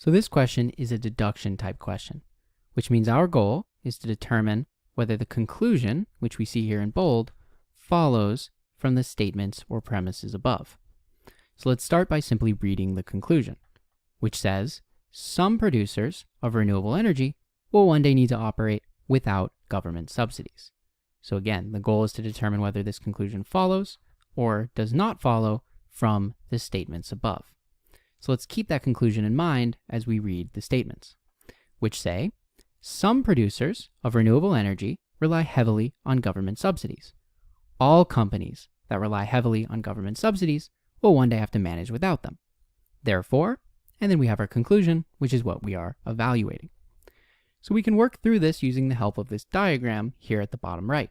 So this question is a deduction type question, which means our goal is to determine whether the conclusion, which we see here in bold, follows from the statements or premises above. So let's start by simply reading the conclusion, which says, some producers of renewable energy will one day need to operate without government subsidies. So again, the goal is to determine whether this conclusion follows or does not follow from the statements above. So let's keep that conclusion in mind as we read the statements, which say, some producers of renewable energy rely heavily on government subsidies. All companies that rely heavily on government subsidies will one day have to manage without them. Therefore, and then we have our conclusion, which is what we are evaluating. So we can work through this using the help of this diagram here at the bottom right,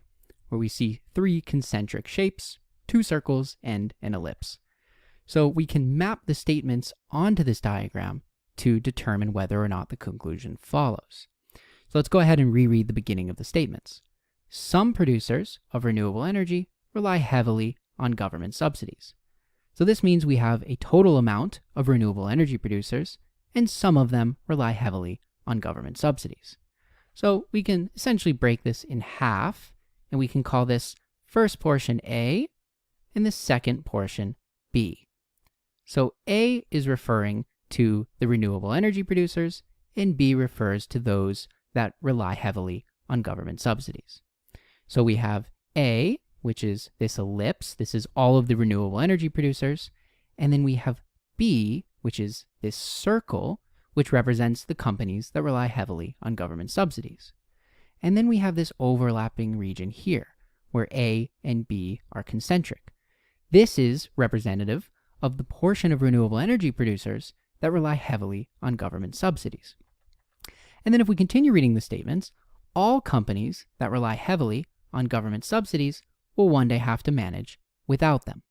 where we see 3 concentric shapes, 2 circles, and an ellipse. So we can map the statements onto this diagram to determine whether or not the conclusion follows. So let's go ahead and reread the beginning of the statements. Some producers of renewable energy rely heavily on government subsidies. So this means we have a total amount of renewable energy producers, and some of them rely heavily on government subsidies. So we can essentially break this in half, and we can call this first portion A and the second portion B. So A is referring to the renewable energy producers, and B refers to those that rely heavily on government subsidies. So we have A, which is this ellipse. This is all of the renewable energy producers. And then we have B, which is this circle, which represents the companies that rely heavily on government subsidies. And then we have this overlapping region here, where A and B are concentric. This is representative of the portion of renewable energy producers that rely heavily on government subsidies. And then if we continue reading the statements, all companies that rely heavily on government subsidies will one day have to manage without them.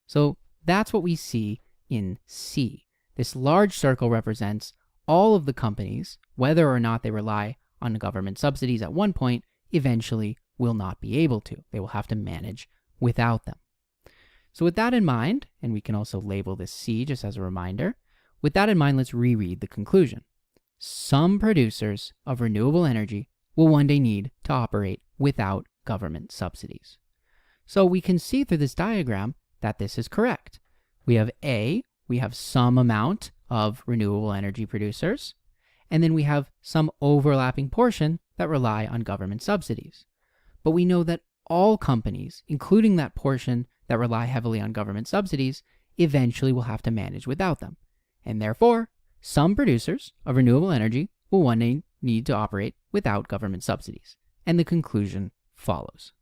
So that's what we see in C. This large circle represents all of the companies, whether or not they rely on government subsidies at one point, eventually will not be able to. They will have to manage without them. So with that in mind, and we can also label this C just as a reminder, with that in mind, let's reread the conclusion. Some producers of renewable energy will one day need to operate without government subsidies. So we can see through this diagram that this is correct. We have A, we have some amount of renewable energy producers, and then we have some overlapping portion that rely on government subsidies. But we know that all companies, including that portion that rely heavily on government subsidies, eventually will have to manage without them. And therefore, some producers of renewable energy will one day need to operate without government subsidies. And the conclusion follows.